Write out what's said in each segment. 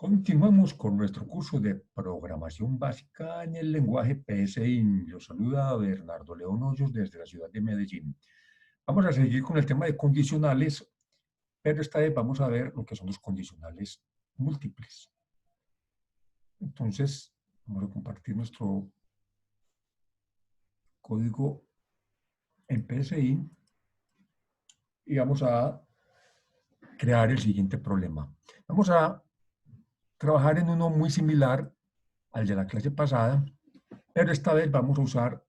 Continuamos con nuestro curso de programación básica en el lenguaje PSI. Los saluda Bernardo León Hoyos desde la ciudad de Medellín. Vamos a seguir con el tema de condicionales, pero esta vez vamos a ver lo que son los condicionales múltiples. Entonces, vamos a compartir nuestro código en PSI y vamos a crear el siguiente problema. Vamos a trabajar en uno muy similar al de la clase pasada, pero esta vez vamos a usar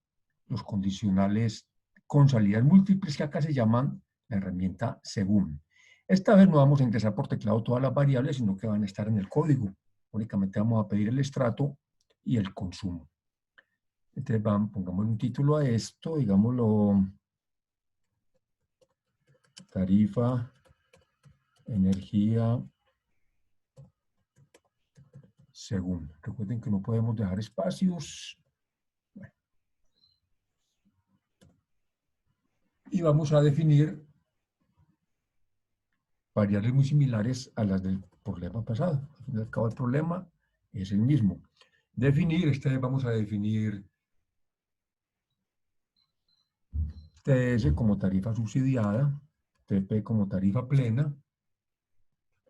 los condicionales con salidas múltiples que acá se llaman la herramienta según. Esta vez no vamos a ingresar por teclado todas las variables, sino que van a estar en el código. Únicamente vamos a pedir el estrato y el consumo. Entonces pongamos un título a esto, digámoslo tarifa, energía, según. Recuerden que no podemos dejar espacios. Bueno. Y vamos a definir variables muy similares a las del problema pasado. Al fin y al cabo, el problema es el mismo. Definir, esta vez vamos a definir TS como tarifa subsidiada, TP como tarifa plena.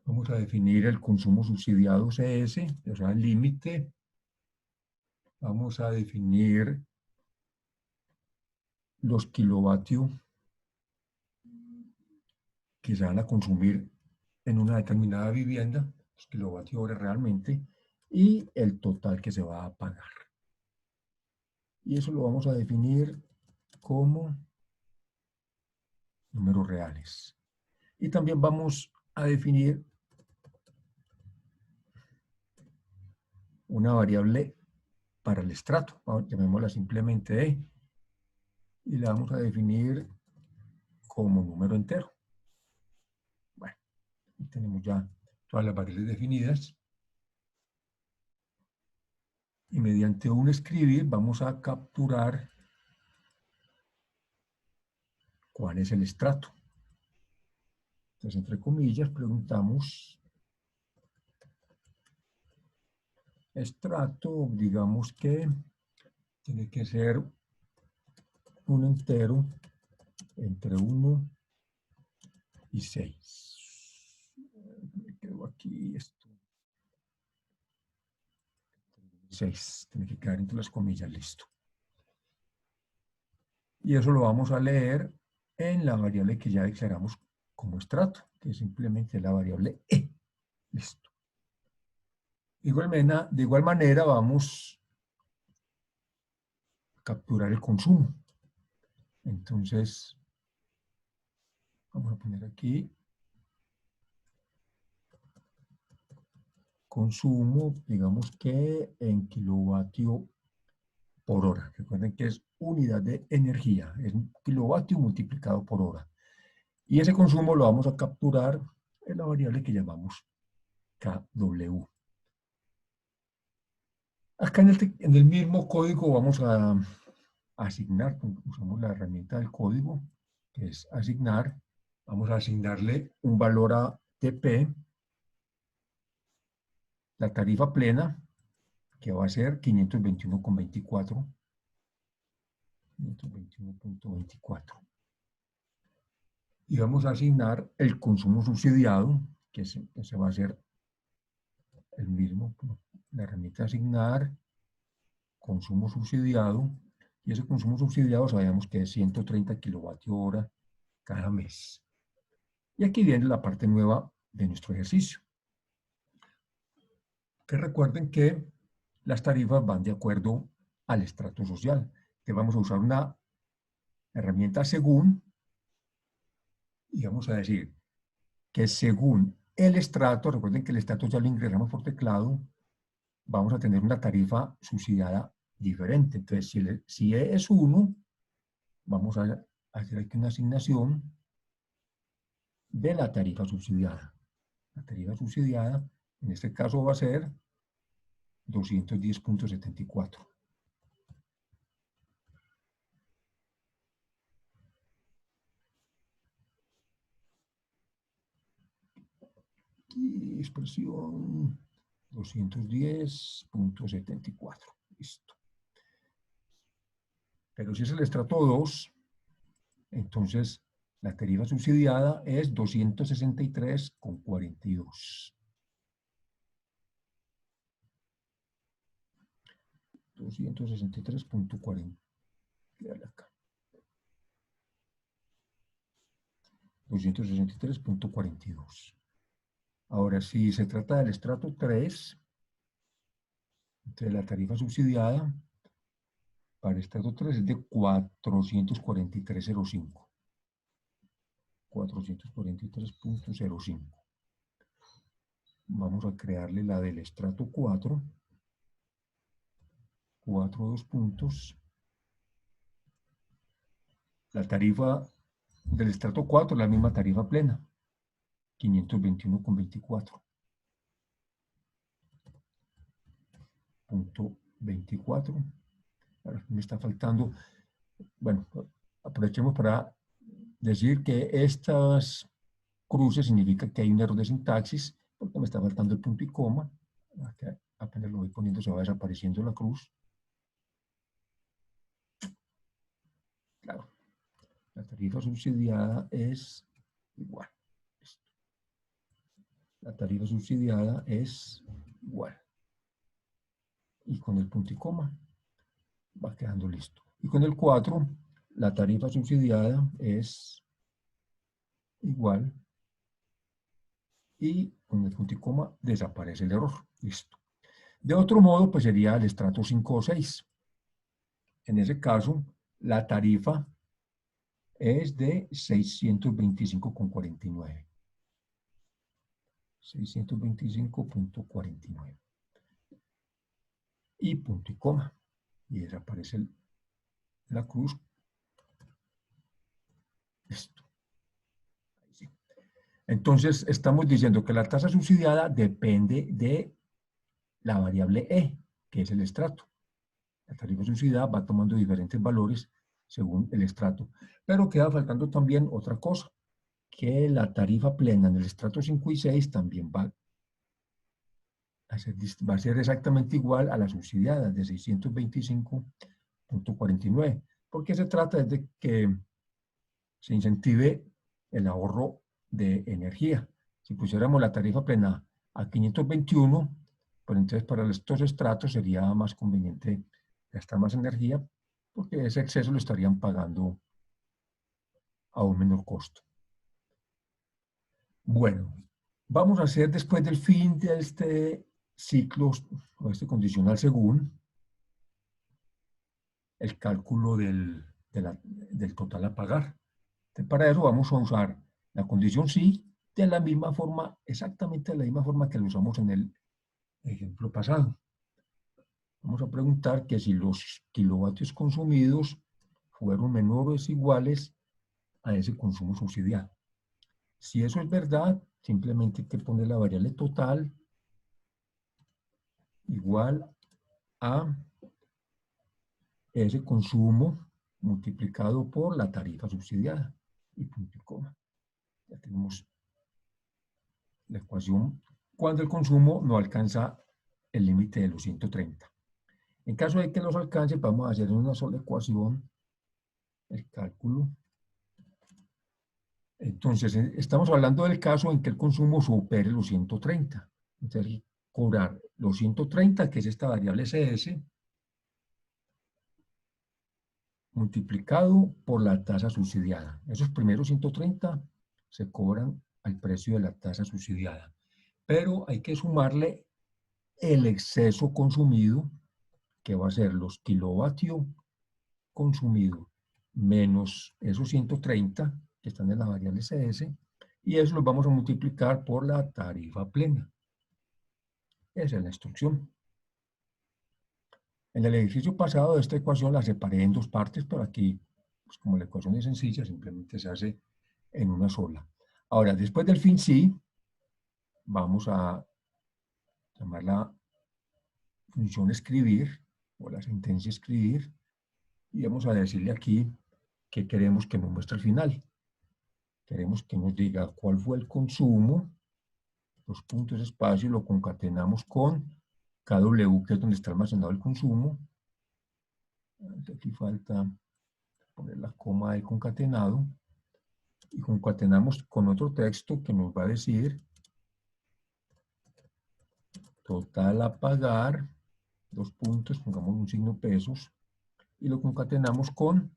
Vamos a definir el consumo subsidiado CS, o sea, el límite. Vamos a definir los kilovatios que se van a consumir en una determinada vivienda, los kilovatios hora realmente, y el total que se va a pagar. Y eso lo vamos a definir como números reales. Y también vamos a definir una variable para el estrato, llamémosla simplemente E, y la vamos a definir como número entero. Bueno, aquí tenemos ya todas las variables definidas. Y mediante un escribir vamos a capturar cuál es el estrato. Entonces, entre comillas, preguntamos estrato, digamos que tiene que ser un entero entre 1 y 6. Me quedo aquí esto. 6, tiene que quedar entre las comillas, listo. Y eso lo vamos a leer en la variable que ya declaramos como estrato, que es simplemente la variable E. Listo. De igual manera vamos a capturar el consumo. Entonces, vamos a poner aquí consumo, digamos que en kilovatio por hora. Recuerden que es unidad de energía, es un kilovatio multiplicado por hora. Y ese consumo lo vamos a capturar en la variable que llamamos KW. Acá en el mismo código vamos a asignar, usamos la herramienta del código, que es asignar, vamos a asignarle un valor a TP, la tarifa plena, que va a ser 521,24. 521.24. Y vamos a asignar el consumo subsidiado, que ese va a ser el mismo, la herramienta asignar, consumo subsidiado, y ese consumo subsidiado sabemos que es 130 kilovatios hora cada mes. Y aquí viene la parte nueva de nuestro ejercicio. Que recuerden que las tarifas van de acuerdo al estrato social. Que vamos a usar una herramienta según, y vamos a decir que según el estrato, recuerden que el estrato ya lo ingresamos por teclado, vamos a tener una tarifa subsidiada diferente. Entonces, si E es 1, vamos a hacer aquí una asignación de la tarifa subsidiada. La tarifa subsidiada, en este caso, va a ser 210.74. Y expresión 210.74. Listo. Pero si es el estrato 2, entonces la tarifa subsidiada es 263,42. 263.40. Quédale acá. 263.42. Ahora, si se trata del estrato 3, entonces la tarifa subsidiada para el estrato 3 es de 443.05. 443.05. Vamos a crearle la del estrato 4. 4, 2 puntos. La tarifa del estrato 4 es la misma tarifa plena. 521,24. Punto 24. Ahora me está faltando. Bueno, aprovechemos para decir que estas cruces significa que hay un error de sintaxis, porque me está faltando el punto y coma. Acá apenas lo voy poniendo, se va desapareciendo la cruz. Claro, la tarifa subsidiada es igual. La tarifa subsidiada es igual. Y con el punto y coma va quedando listo. Y con el 4, la tarifa subsidiada es igual. Y con el punto y coma desaparece el error. Listo. De otro modo, pues sería el estrato 5 o 6. En ese caso, la tarifa es de 625,49. 625,49. Y punto y coma. Y desaparece la cruz. Listo. Sí. Entonces, estamos diciendo que la tasa subsidiada depende de la variable E, que es el estrato. La tarifa subsidiada va tomando diferentes valores según el estrato. Pero queda faltando también otra cosa, que la tarifa plena en el estrato 5 y 6 también va a ser exactamente igual a la subsidiada de 625,49. Porque se trata de que se incentive el ahorro de energía. Si pusiéramos la tarifa plena a 521, pues entonces para estos estratos sería más conveniente gastar más energía, porque ese exceso lo estarían pagando a un menor costo. Bueno, vamos a hacer después del fin de este ciclo, o este condicional según, el cálculo del total a pagar. Entonces, para eso vamos a usar la condición sí de la misma forma, exactamente de la misma forma que lo usamos en el ejemplo pasado. Vamos a preguntar que si los kilovatios consumidos fueron menores o iguales a ese consumo subsidiado. Si eso es verdad, simplemente hay que poner la variable total igual a ese consumo multiplicado por la tarifa subsidiada y punto y coma. Ya tenemos la ecuación cuando el consumo no alcanza el límite de los 130. En caso de que los alcance, vamos a hacer en una sola ecuación el cálculo. Entonces, estamos hablando del caso en que el consumo supere los 130. Entonces, cobrar los 130, que es esta variable CS, multiplicado por la tasa subsidiada. Esos primeros 130 se cobran al precio de la tasa subsidiada. Pero hay que sumarle el exceso consumido, que va a ser los kilovatios consumidos menos esos 130 que están en la variable CS, y eso lo vamos a multiplicar por la tarifa plena. Esa es la instrucción. En el ejercicio pasado de esta ecuación la separé en dos partes, pero aquí, pues como la ecuación es sencilla, simplemente se hace en una sola. Ahora, después del fin sí, vamos a llamar la función escribir, o la sentencia escribir, y vamos a decirle aquí que queremos que nos muestre el final. Queremos que nos diga cuál fue el consumo dos puntos espacio, y lo concatenamos con KW, que es donde está almacenado el consumo. Aquí falta poner la coma de concatenado, y concatenamos con otro texto que nos va a decir total a pagar, dos puntos, pongamos un signo pesos, y lo concatenamos con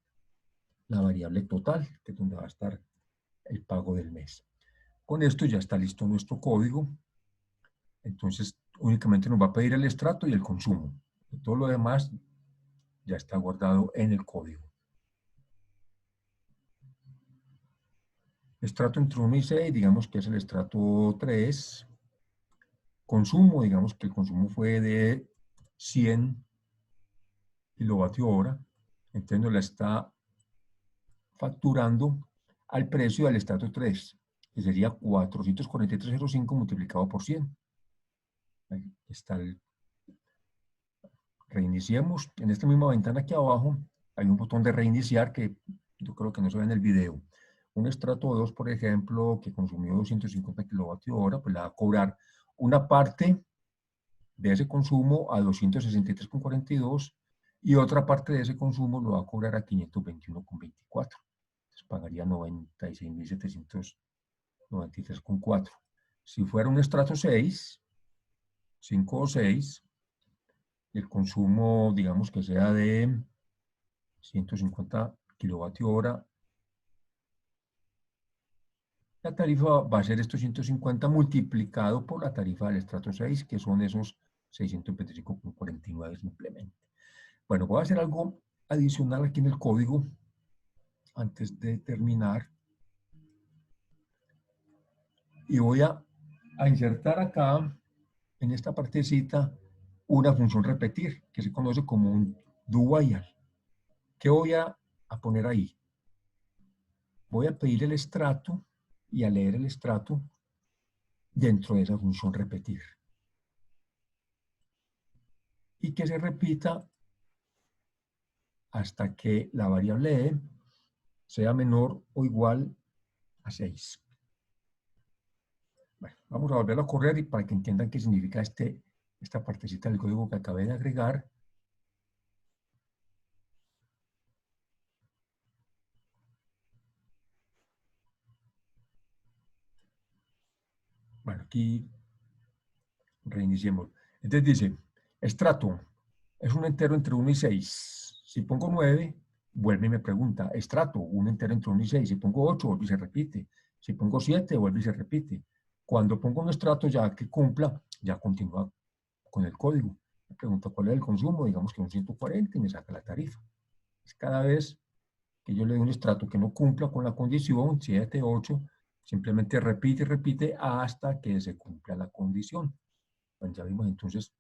la variable total, que es donde va a estar el pago del mes. Con esto ya está listo nuestro código. Entonces únicamente nos va a pedir el estrato y el consumo. Todo lo demás ya está guardado en el código. Estrato entre 1 y 6, digamos que es el estrato 3. Consumo, digamos que el consumo fue de 100 kilovatios hora. Entonces nos la está facturando al precio del estrato 3, que sería 443,05 multiplicado por 100. Ahí está el... Reiniciemos. En esta misma ventana aquí abajo hay un botón de reiniciar que yo creo que no se ve en el video. Un estrato 2, por ejemplo, que consumió 250 kilovatios hora, pues le va a cobrar una parte de ese consumo a 263,42 y otra parte de ese consumo lo va a cobrar a 521,24. Entonces pagaría 96.793,4. Si fuera un estrato 6, 5 o 6, el consumo, digamos que sea de 150 kilovatios hora, la tarifa va a ser estos 150 multiplicado por la tarifa del estrato 6, que son esos 625,49 simplemente. Bueno, voy a hacer algo adicional aquí en el código antes de terminar. Y voy a insertar acá, en esta partecita, una función repetir, que se conoce como un do while. ¿Qué voy a poner ahí? Voy a pedir el estrato y a leer el estrato dentro de esa función repetir. Y que se repita hasta que la variable e sea menor o igual a 6. Bueno, vamos a volverlo a correr y para que entiendan qué significa esta partecita del código que acabé de agregar. Bueno, aquí reiniciemos. Entonces dice, estrato es un entero entre 1 y 6. Si pongo 9, vuelve y me pregunta, estrato, un entero entre 1 y 6. Si pongo 8, vuelve y se repite. Si pongo 7, vuelve y se repite. Cuando pongo un estrato ya que cumpla, ya continúa con el código. Me pregunta cuál es el consumo, digamos que un 140 y me saca la tarifa. Es cada vez que yo le doy un estrato que no cumpla con la condición, 7, 8, simplemente repite y repite hasta que se cumpla la condición. Bueno, ya vimos entonces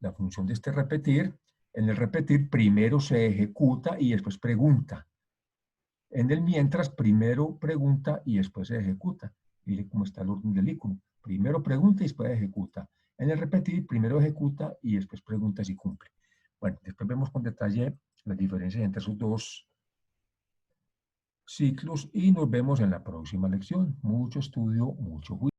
la función de este repetir. En el repetir primero se ejecuta y después pregunta. En el mientras primero pregunta y después se ejecuta. Mire cómo está el orden del icono. Primero pregunta y después ejecuta. En el repetir primero ejecuta y después pregunta si cumple. Bueno, después vemos con detalle las diferencias entre esos dos ciclos y nos vemos en la próxima lección. Mucho estudio, mucho juicio.